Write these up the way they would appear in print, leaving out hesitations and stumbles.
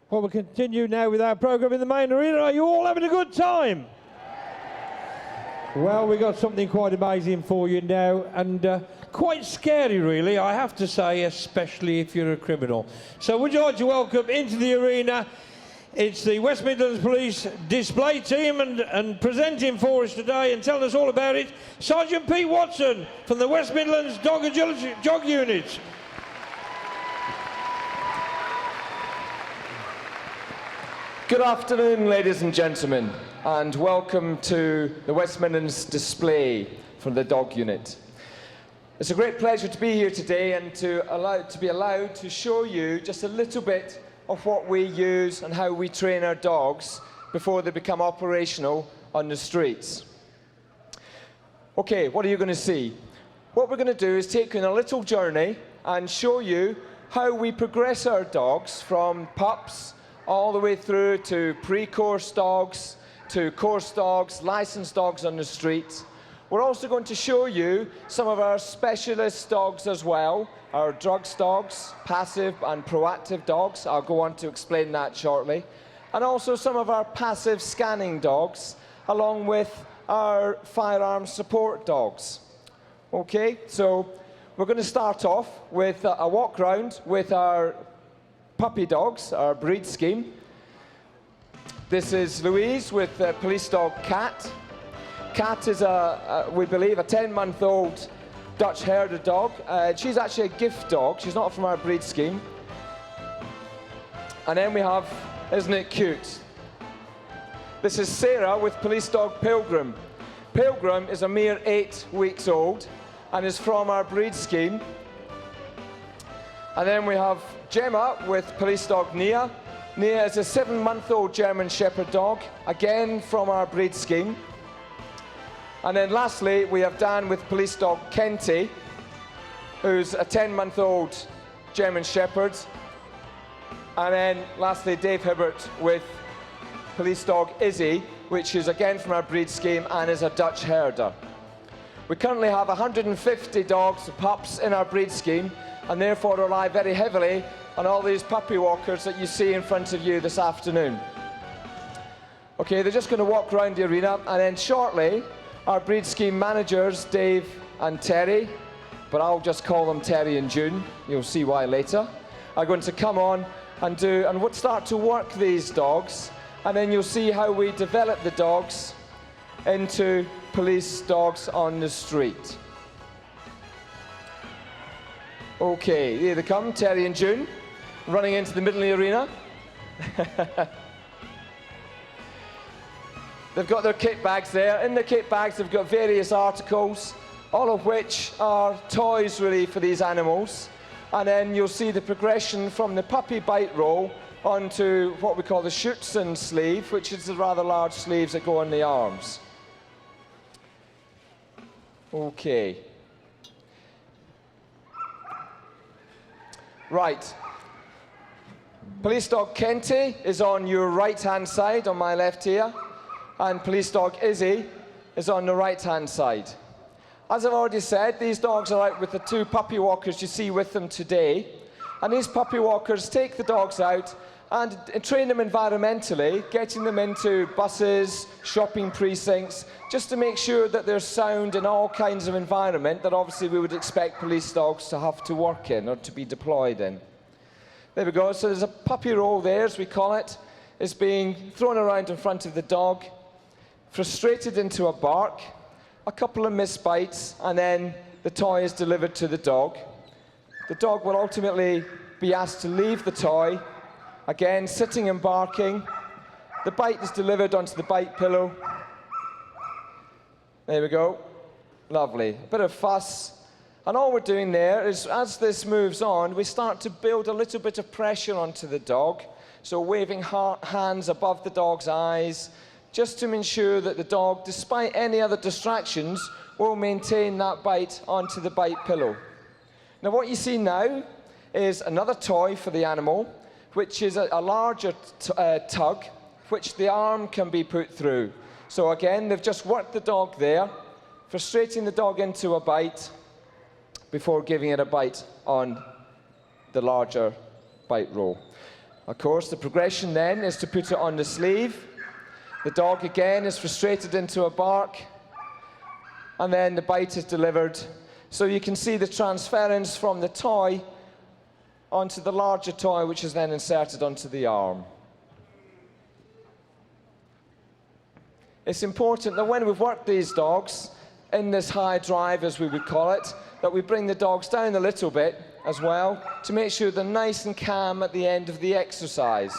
Well, we'll continue now with our programme in the main arena. Are you all having a good time? Well, we've got something quite amazing for you now, and quite scary, really, I have to say, especially if you're a criminal. So would you like to welcome into the arena, it's the West Midlands Police display team, and presenting for us today and telling us all about it, Sergeant Pete Watson from the West Midlands Dog Agility Jog Unit. Good afternoon, ladies and gentlemen, and welcome to the West Midlands display from the dog unit. It's a great pleasure to be here today and to be allowed to show you just a little bit of what we use and how we train our dogs before they become operational on the streets. Okay, what are you going to see? What we're going to do is take you on a little journey and show you how we progress our dogs from pups all the way through to pre-course dogs, to course dogs, licensed dogs on the street. We're also going to show you some of our specialist dogs as well, our drugs dogs, passive and proactive dogs. I'll go on to explain that shortly. And also some of our passive scanning dogs, along with our firearm support dogs. Okay, so we're going to start off with a walk round with our puppy dogs, our breed scheme. This is Louise with police dog Cat. Cat is, we believe, a 10-month-old Dutch Herder dog. She's actually a gift dog. She's not from our breed scheme. And then we have, isn't it cute? This is Sarah with police dog Pilgrim. Pilgrim is a mere 8 weeks old and is from our breed scheme. And then we have Gemma with police dog Nia. Nia is a 7-month-old German Shepherd dog, again from our breed scheme. And then lastly, we have Dan with police dog Kenty, who's a 10-month-old German Shepherd. And then lastly, Dave Hibbert with police dog Izzy, which is again from our breed scheme and is a Dutch Herder. We currently have 150 dogs, pups in our breed scheme, and therefore rely very heavily on all these puppy walkers that you see in front of you this afternoon. Okay, they're just going to walk around the arena, and then shortly, our breed scheme managers, Dave and Terry, but I'll just call them Terry and June, you'll see why later, are going to come on and we'll start to work these dogs, and then you'll see how we develop the dogs into police dogs on the street. Okay, here they come, Terry and June, running into the middle of the arena. They've got their kit bags there. In the kit bags, they've got various articles, all of which are toys, really, for these animals. And then you'll see the progression from the puppy bite roll onto what we call the Schutzen sleeve, which is the rather large sleeves that go on the arms. Okay. Right. Police dog Kenty is on your right-hand side, on my left here, and police dog Izzy is on the right-hand side. As I've already said, these dogs are out with the 2 puppy walkers you see with them today, and these puppy walkers take the dogs out and train them environmentally, getting them into buses, shopping precincts, just to make sure that they're sound in all kinds of environment that obviously we would expect police dogs to have to work in or to be deployed in. There we go, so there's a puppy roll there, as we call it. It's being thrown around in front of the dog, frustrated into a bark, a couple of missed bites, and then the toy is delivered to the dog. The dog will ultimately be asked to leave the toy, again, sitting and barking. The bite is delivered onto the bite pillow. There we go. Lovely. A bit of fuss. And all we're doing there is, as this moves on, we start to build a little bit of pressure onto the dog. So waving hands above the dog's eyes, just to ensure that the dog, despite any other distractions, will maintain that bite onto the bite pillow. Now what you see now is another toy for the animal, which is a larger tug, which the arm can be put through. So again, they've just worked the dog there, frustrating the dog into a bite before giving it a bite on the larger bite roll. Of course, the progression then is to put it on the sleeve. The dog again is frustrated into a bark, and then the bite is delivered. So you can see the transference from the toy onto the larger toy, which is then inserted onto the arm. It's important that when we've worked these dogs in this high drive, as we would call it, that we bring the dogs down a little bit as well to make sure they're nice and calm at the end of the exercise.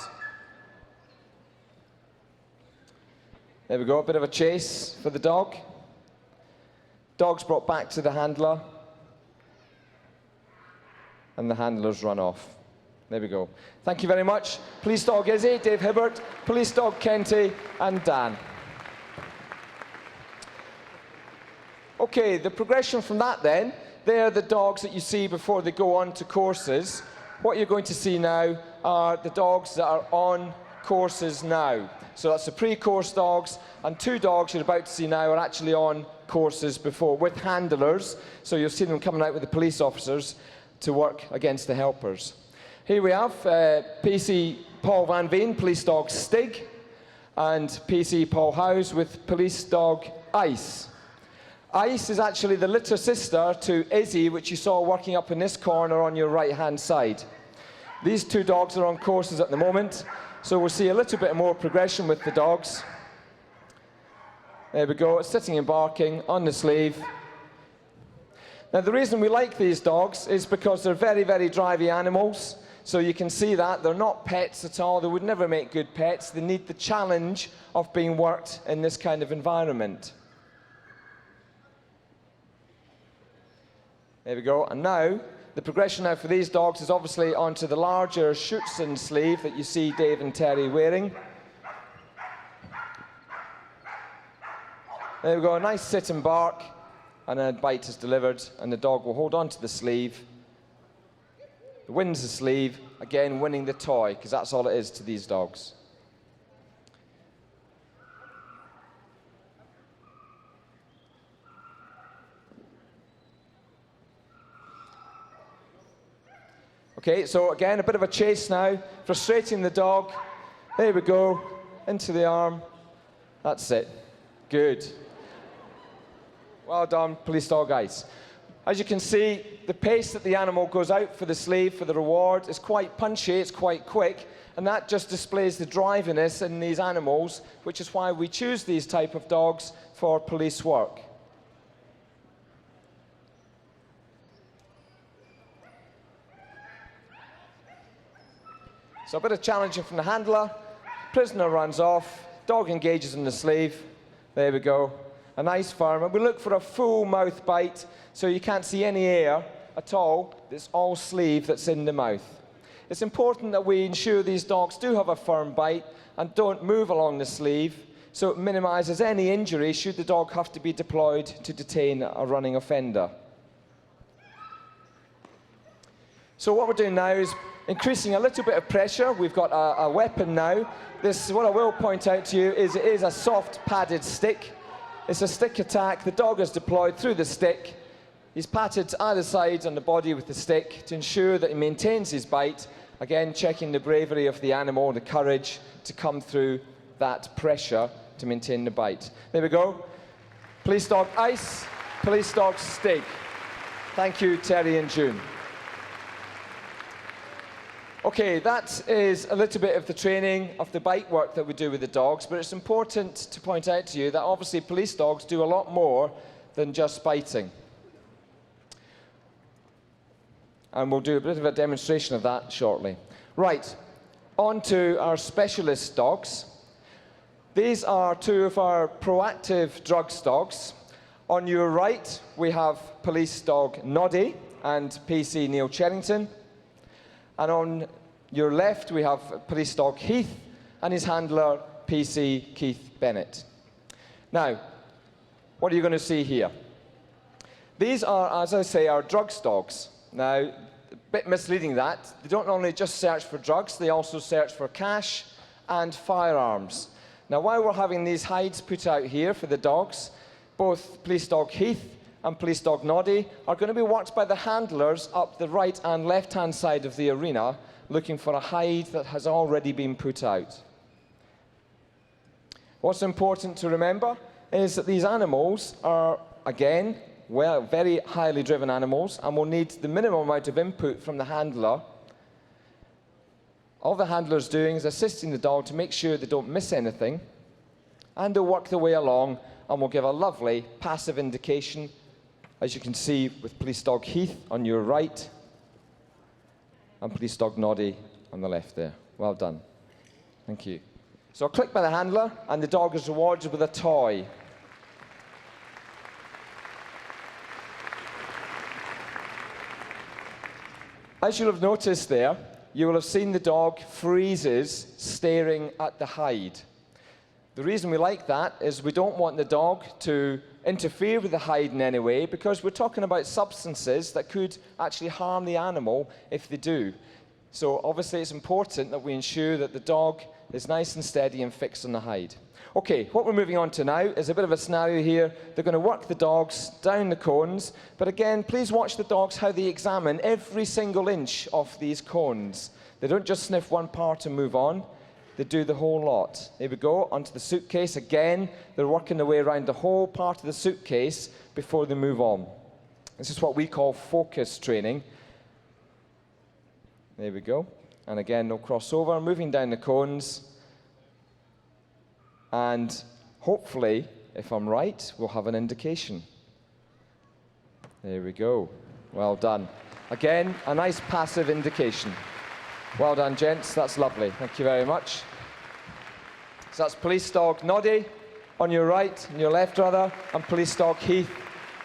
There we go, a bit of a chase for the dog. Dog's brought back to the handler, and the handlers run off. There we go. Thank you very much. Police dog Izzy, Dave Hibbert, police dog Kenty, and Dan. Okay, the progression from that then, they're the dogs that you see before they go on to courses. What you're going to see now are the dogs that are on courses now. So that's the pre-course dogs, and 2 dogs you're about to see now are actually on courses before with handlers. So you'll see them coming out with the police officers to work against the helpers. Here we have PC Paul Van Veen, police dog Stig, and PC Paul Howes with police dog Ice. Ice is actually the litter sister to Izzy, which you saw working up in this corner on your right-hand side. These 2 dogs are on courses at the moment, so we'll see a little bit more progression with the dogs. There we go, sitting and barking on the sleeve. Now, the reason we like these dogs is because they're very, very drivey animals. So you can see that they're not pets at all. They would never make good pets. They need the challenge of being worked in this kind of environment. There we go. And now, the progression now for these dogs is obviously onto the larger Schutzen sleeve that you see Dave and Terry wearing. There we go, a nice sit and bark, and a bite is delivered, and the dog will hold on to the sleeve. Wins the sleeve, again winning the toy, because that's all it is to these dogs. Okay, so again, a bit of a chase now, frustrating the dog. There we go, into the arm. That's it. Good. Well done, police dog Ice. As you can see, the pace that the animal goes out for the sleeve, for the reward, is quite punchy, it's quite quick, and that just displays the driviness in these animals, which is why we choose these type of dogs for police work. So a bit of challenging from the handler. Prisoner runs off, dog engages in the sleeve. There we go. A nice firm, and we look for a full mouth bite, so you can't see any air at all. It's all sleeve that's in the mouth. It's important that we ensure these dogs do have a firm bite and don't move along the sleeve, so it minimises any injury should the dog have to be deployed to detain a running offender. So what we're doing now is increasing a little bit of pressure. We've got a weapon now. This, what I will point out to you, is it is a soft padded stick. It's a stick attack. The dog is deployed through the stick. He's patted to either side on the body with the stick to ensure that he maintains his bite. Again, checking the bravery of the animal, the courage to come through that pressure to maintain the bite. There we go. Police dog Ice, police dog Stig. Thank you, Terry and June. Okay, that is a little bit of the training of the bite work that we do with the dogs, but it's important to point out to you that obviously police dogs do a lot more than just biting. And we'll do a bit of a demonstration of that shortly. Right, on to our specialist dogs. These are 2 of our proactive drugs dogs. On your right, we have police dog Noddy and PC Neil Cherrington. And on your left, we have police dog Heath and his handler, PC Keith Bennett. Now, what are you going to see here? These are, as I say, our drugs dogs. Now, a bit misleading that. They don't only just search for drugs, they also search for cash and firearms. Now, while we're having these hides put out here for the dogs, both police dog Heath and police dog Noddy are going to be worked by the handlers up the right and left-hand side of the arena, looking for a hide that has already been put out. What's important to remember is that these animals are, again, very highly driven animals and will need the minimum amount of input from the handler. All the handler is doing is assisting the dog to make sure they don't miss anything, and they'll work their way along and will give a lovely passive indication, as you can see with Police Dog Heath on your right and Police Dog Noddy on the left there. Well done. Thank you. So a click by the handler and the dog is rewarded with a toy. As you'll have noticed there, you will have seen the dog freezes staring at the hide. The reason we like that is we don't want the dog to interfere with the hide in any way, because we're talking about substances that could actually harm the animal if they do. So obviously it's important that we ensure that the dog is nice and steady and fixed on the hide. Okay, what we're moving on to now is a bit of a scenario here. They're going to work the dogs down the cones, but again, please watch the dogs how they examine every single inch of these cones. They don't just sniff one part and move on. They do the whole lot. Here we go, onto the suitcase. Again, they're working their way around the whole part of the suitcase before they move on. This is what we call focus training. There we go. And again, no crossover, moving down the cones. And hopefully, if I'm right, we'll have an indication. There we go. Well done. Again, a nice passive indication. Well done, gents. That's lovely. Thank you very much. So that's Police Dog Noddy on your right, on your left rather, and Police Dog Heath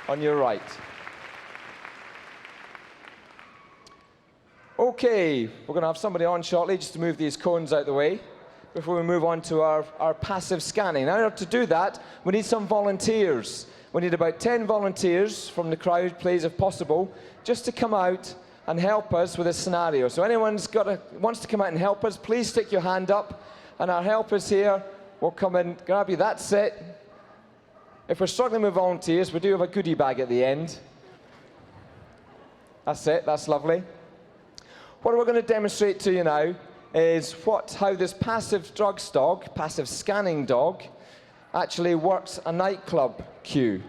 on your right. Okay, we're going to have somebody on shortly just to move these cones out the way before we move on to our passive scanning. Now, to do that, we need some volunteers. We need about 10 volunteers from the crowd, please, if possible, just to come out and help us with this scenario. So anyone wants to come out and help us, please stick your hand up, and our helpers here will come and grab you. That's it. If we're struggling with volunteers, we do have a goodie bag at the end. That's it. That's lovely. What we're going to demonstrate to you now is how this passive drugs dog, passive scanning dog, actually works a nightclub queue.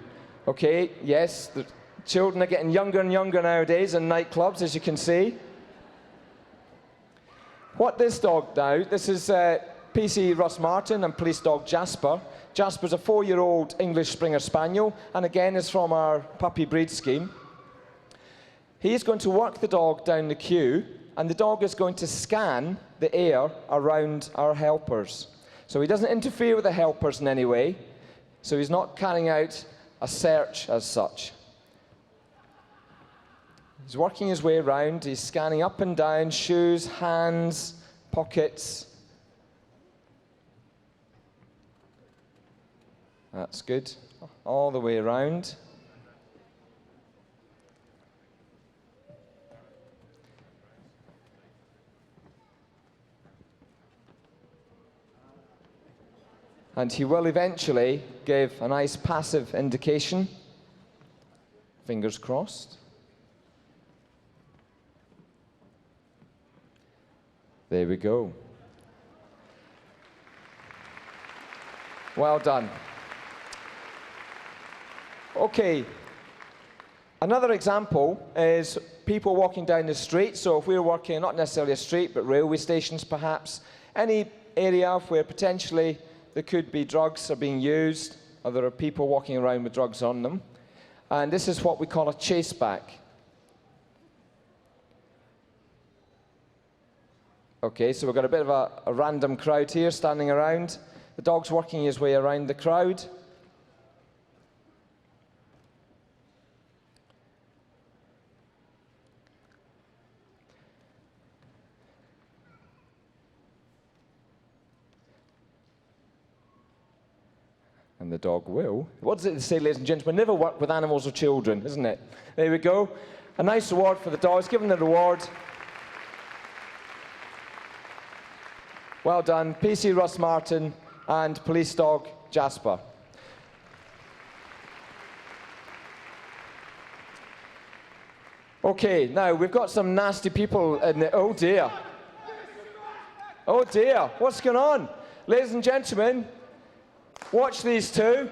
Okay, yes, the children are getting younger and younger nowadays in nightclubs, as you can see. What this dog now, this is PC Russ Martin and Police Dog Jasper. Jasper's a 4-year-old English Springer Spaniel, and again is from our puppy breed scheme. He's going to work the dog down the queue, and the dog is going to scan the air around our helpers. So he doesn't interfere with the helpers in any way, so he's not carrying out a search as such. He's working his way around, he's scanning up and down, shoes, hands, pockets. That's good. All the way around. And he will eventually give a nice passive indication. Fingers crossed. There we go. Well done. Okay. Another example is people walking down the street. So if we're working, not necessarily a street, but railway stations perhaps, any area where potentially there could be drugs are being used, or there are people walking around with drugs on them. And this is what we call a chase back. Okay, so we've got a bit of a random crowd here standing around. The dog's working his way around the crowd. And the dog will. What does it say, ladies and gentlemen? Never work with animals or children, isn't it? There we go. A nice reward for the dogs. Give them the reward. Well done, PC Russ Martin and Police Dog Jasper. Okay, now we've got some nasty people in the, oh dear. Oh dear, what's going on? Ladies and gentlemen, watch these two.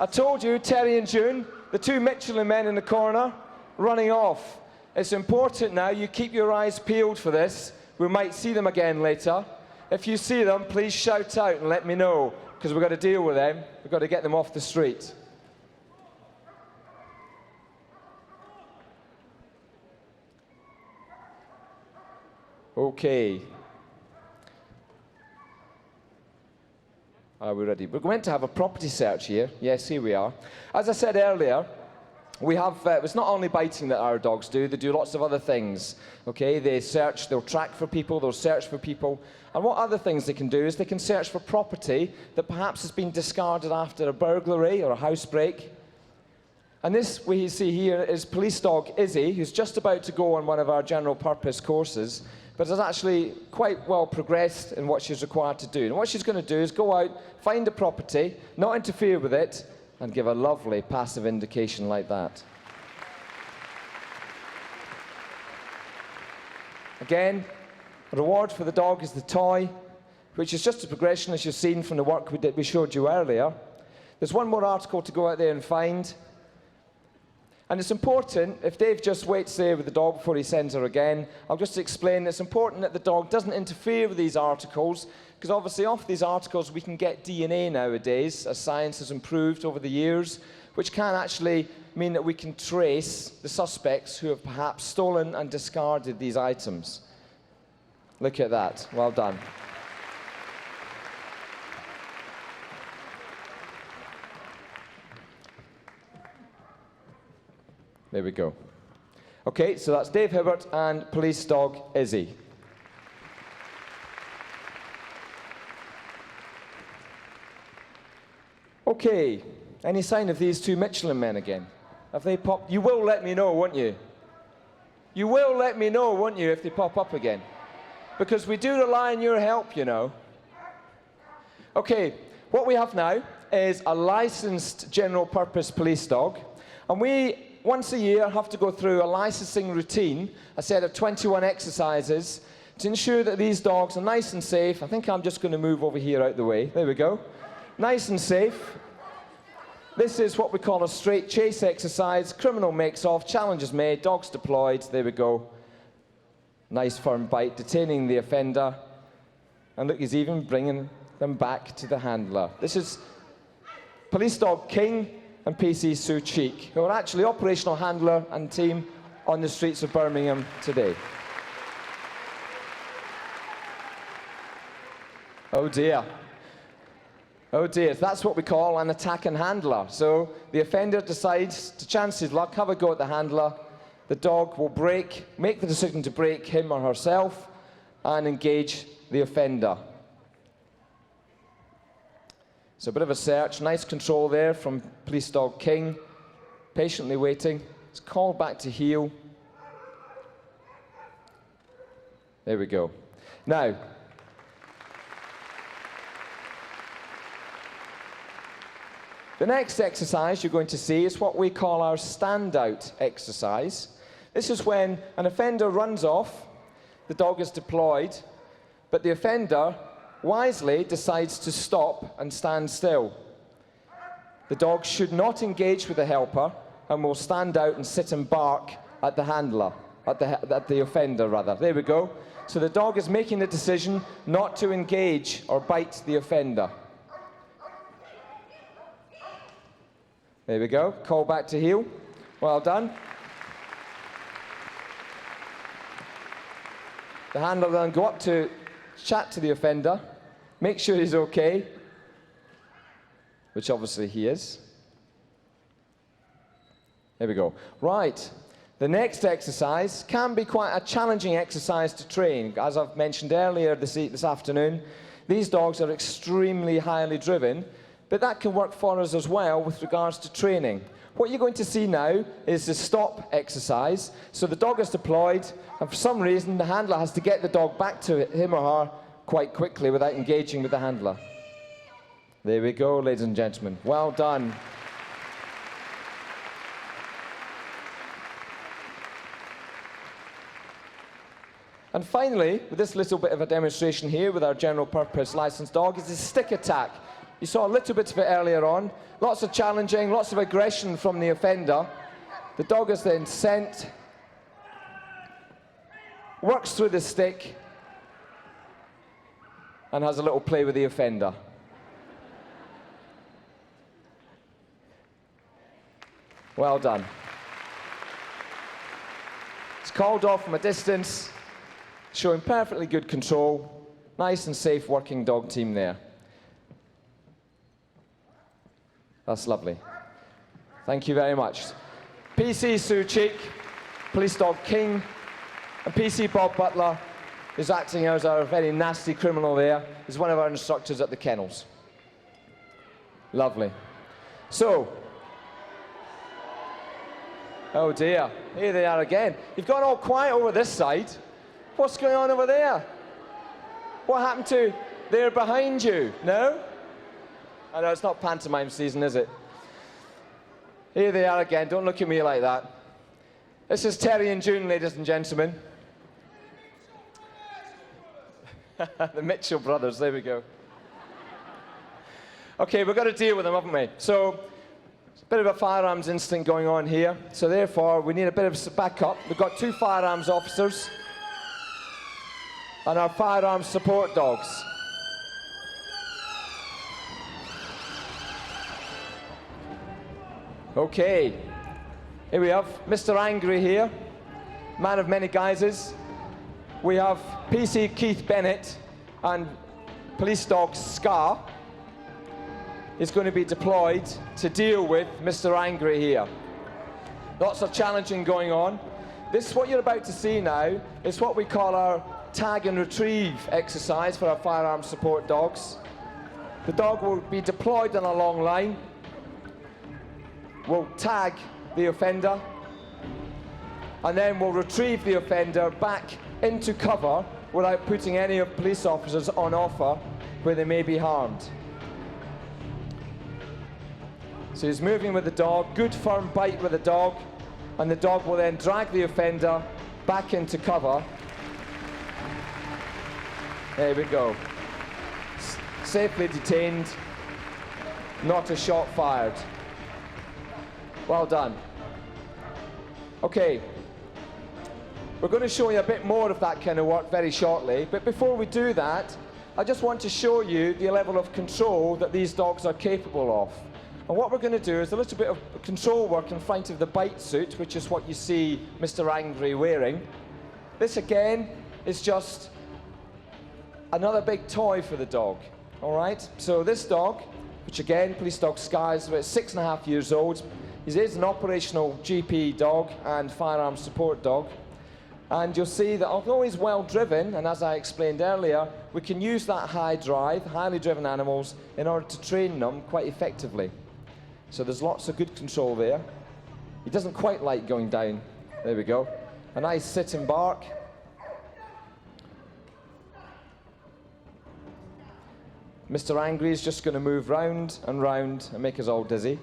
I told you, Terry and June, the two Michelin men in the corner, running off. It's important now you keep your eyes peeled for this. We might see them again later. If you see them, please shout out and let me know, because we've got to deal with them. We've got to get them off the street. Okay. Are we ready? We're going to have a property search here. Yes, here we are. As I said earlier, we have, it's not only biting that our dogs do, they do lots of other things. Okay, they search, they'll track for people, they'll search for people. And what other things they can do is they can search for property that perhaps has been discarded after a burglary or a housebreak. And this we see here is police dog Izzy, who's just about to go on one of our general purpose courses, but has actually quite well progressed in what she's required to do. And what she's going to do is go out, find a property, not interfere with it, and give a lovely passive indication like that. Again, a reward for the dog is the toy, which is just a progression, as you've seen from the work we showed you earlier. There's one more article to go out there and find. And it's important, if Dave just waits there with the dog before he sends her again, I'll just explain it's important that the dog doesn't interfere with these articles, because obviously off these articles we can get DNA nowadays, as science has improved over the years, which can actually mean that we can trace the suspects who have perhaps stolen and discarded these items. Look at that. Well done. There we go. Okay, so that's Dave Hibbert and police dog Izzy. Okay, any sign of these two Michelin men again? Have they popped? You will let me know, won't you? You will let me know, won't you, if they pop up again? Because we do rely on your help, you know. Okay, what we have now is a licensed general purpose police dog, and we once a year have to go through a licensing routine, a set of 21 exercises to ensure that these dogs are nice and safe. I think I'm just going to move over here out the way. There we go. Nice and safe. This is what we call a straight chase exercise. Criminal makes off, challenge is made, dogs deployed. There we go. Nice firm bite, detaining the offender. And look, he's even bringing them back to the handler. This is police dog King and PC Sue Cheek, who are actually operational handler and team on the streets of Birmingham today. Oh dear. Oh dear, that's what we call an attack and handler. So the offender decides to chance his luck, have a go at the handler. The dog will make the decision to break him or herself and engage the offender. So a bit of a search, nice control there from police dog King, patiently waiting. It's called back to heel. There we go. Now, the next exercise you're going to see is what we call our standout exercise. This is when an offender runs off, the dog is deployed, but the offender wisely decides to stop and stand still. The dog should not engage with the helper and will stand out and sit and bark at the handler, at the offender rather. There we go. So the dog is making the decision not to engage or bite the offender. There we go. Call back to heel. Well done. The handler will then go up to chat to the offender, make sure he's okay, which obviously he is. There we go. Right. The next exercise can be quite a challenging exercise to train. As I've mentioned earlier this afternoon, these dogs are extremely highly driven, but that can work for us as well with regards to training. What you're going to see now is the stop exercise. So the dog is deployed, and for some reason the handler has to get the dog back to him or her quite quickly without engaging with the handler. There we go, ladies and gentlemen. Well done. And finally, with this little bit of a demonstration here with our general purpose licensed dog, is a stick attack. You saw a little bit of it earlier on. Lots of challenging, lots of aggression from the offender. The dog is then sent, works through the stick, and has a little play with the offender. Well done. It's called off from a distance, showing perfectly good control. Nice and safe working dog team there. That's lovely. Thank you very much. PC Sue Cheek, Police Dog King, and PC Bob Butler, who's acting as our very nasty criminal there, is one of our instructors at the kennels. Lovely. So, oh dear, here they are again. You've gone all quiet over this side. What's going on over there? What happened to there behind you? No? I know it's not pantomime season, is it? Here they are again. Don't look at me like that. This is Terry and June, ladies and gentlemen. The Mitchell brothers, there we go. Okay, we've got to deal with them, haven't we? So, a bit of a firearms instinct going on here. So therefore, we need a bit of backup. We've got 2 firearms officers and our firearms support dogs. Okay, here we have Mr. Angry here, man of many guises. We have PC Keith Bennett and police dog Scar is going to be deployed to deal with Mr. Angry here. Lots of challenging going on. This, what you're about to see now, is what we call our tag and retrieve exercise for our firearm support dogs. The dog will be deployed on a long line. We'll tag the offender, and then we'll retrieve the offender back into cover without putting any of police officers on offer where they may be harmed. So he's moving with the dog, good firm bite with the dog, and the dog will then drag the offender back into cover. There we go. Safely detained, not a shot fired. Well done. Okay, we're going to show you a bit more of that kind of work very shortly, but before we do that, I just want to show you the level of control that these dogs are capable of. And what we're going to do is a little bit of control work in front of the bite suit, which is what you see Mr. Angry wearing. This again is just another big toy for the dog, all right? So this dog, which again, police dog Sky, is about 6.5 years old. He is an operational GP dog and firearm support dog. And you'll see that although he's well driven, and as I explained earlier, we can use that high drive, highly driven animals, in order to train them quite effectively. So there's lots of good control there. He doesn't quite like going down. There we go. A nice sit and bark. Mr. Angry is just going to move round and round and make us all dizzy.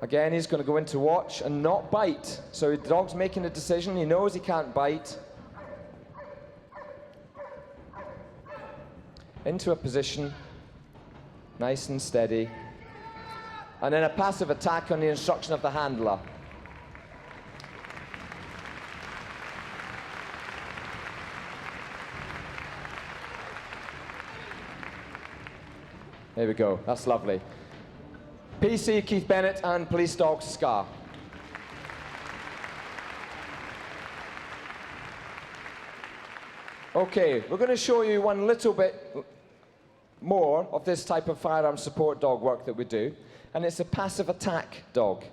Again, he's going to go into watch and not bite. So the dog's making a decision. He knows he can't bite. Into a position, nice and steady. And then a passive attack on the instruction of the handler. There we go. That's lovely. PC Keith Bennett and police dog Scar. Okay, we're going to show you one little bit more of this type of firearm support dog work that we do, and it's a passive attack dog.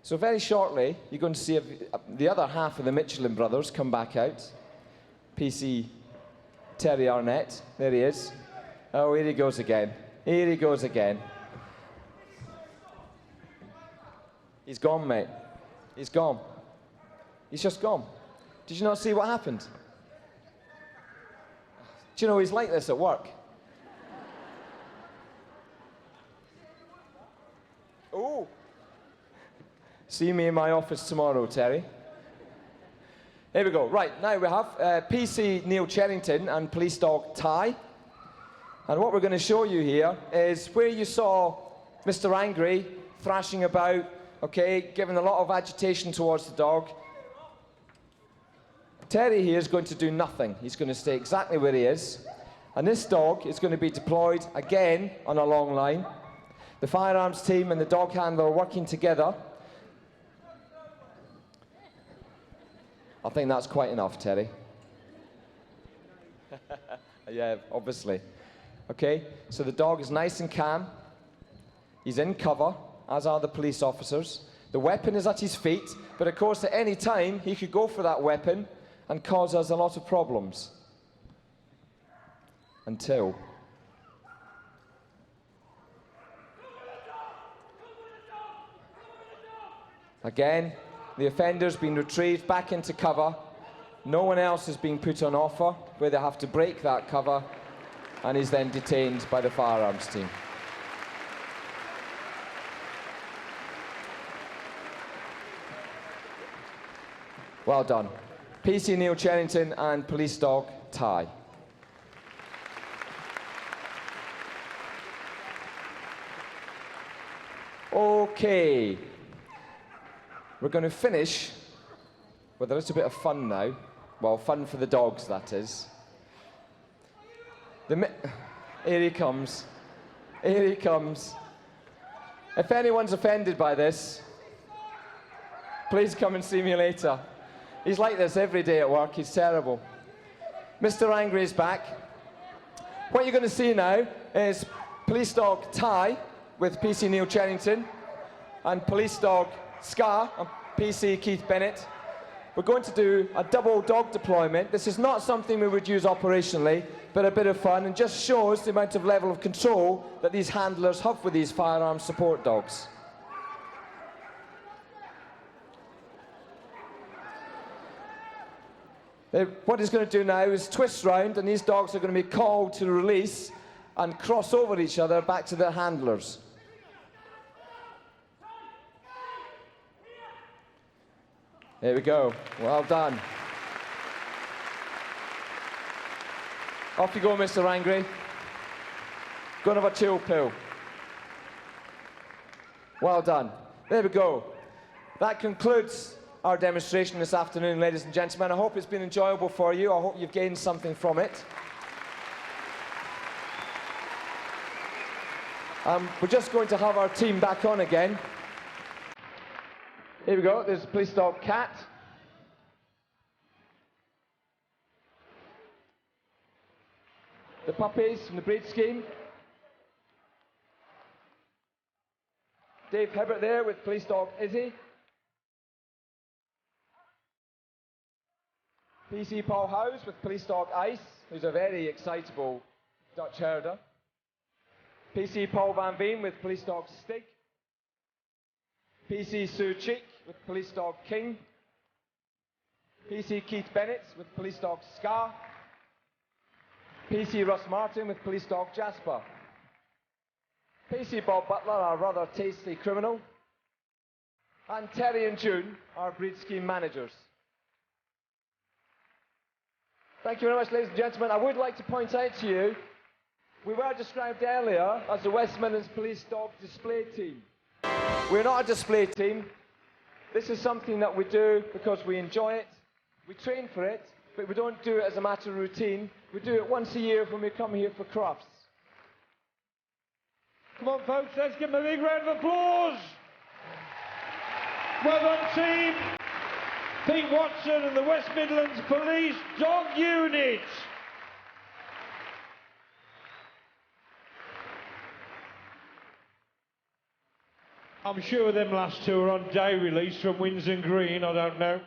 So very shortly, you're going to see the other half of the Michelin brothers come back out. PC Terry Arnett, there he is. Oh, here he goes again. Here he goes again. He's gone, mate. He's gone. He's just gone. Did you not see what happened? Do you know he's like this at work? Oh. See me in my office tomorrow, Terry. Here we go. Right, now we have PC Neil Cherrington and police dog Ty. And what we're going to show you here is where you saw Mr. Angry thrashing about, okay, giving a lot of agitation towards the dog. Terry here is going to do nothing. He's going to stay exactly where he is. And this dog is going to be deployed again on a long line. The firearms team and the dog handler are working together. I think that's quite enough, Terry. Yeah, obviously. Okay, so the dog is nice and calm. He's in cover, as are the police officers. The weapon is at his feet, but of course at any time he could go for that weapon and cause us a lot of problems. Until... Again, the offender's been retrieved back into cover. No one else has been put on offer, where they have to break that cover, and is then detained by the firearms team. Well done. PC Neil Cherrington and police dog Ty. Okay. We're going to finish with a little bit of fun now. Well, fun for the dogs, that is. Here he comes. Here he comes. If anyone's offended by this, please come and see me later. He's like this every day at work. He's terrible. Mr. Angry is back. What you're going to see now is police dog Ty with PC Neil Cherrington and police dog Scar and PC Keith Bennett. We're going to do a double dog deployment. This is not something we would use operationally, but a bit of fun, and just shows the amount of level of control that these handlers have with these firearm support dogs. What he's going to do now is twist round, and these dogs are going to be called to release and cross over each other back to their handlers. There we go. Well done. Off you go, Mr. Angry. Go and have a chill pill. Well done. There we go. That concludes our demonstration this afternoon, ladies and gentlemen. I hope it's been enjoyable for you. I hope you've gained something from it. We're just going to have our team back on again. Here we go, there's police dog Cat. The puppies from the breed scheme. Dave Hibbert there with police dog Izzy. PC Paul Howes with police dog Ice, who's a very excitable Dutch herder. PC Paul Van Veen with police dog Stig. PC Sue Cheek with police dog King. PC Keith Bennett with police dog Scar. PC Russ Martin with police dog Jasper. PC Bob Butler, our rather tasty criminal. And Terry and June, our breed scheme managers. Thank you very much, ladies and gentlemen. I would like to point out to you, we were described earlier as the West Midlands Police Dog Display Team. We're not a display team. This is something that we do because we enjoy it. We train for it, but we don't do it as a matter of routine. We do it once a year when we come here for Crufts. Come on, folks, let's give them a big round of applause. Well done, team. Pete Watson and the West Midlands Police Dog Unit. I'm sure them last two are on day release from Windsor Green, I don't know.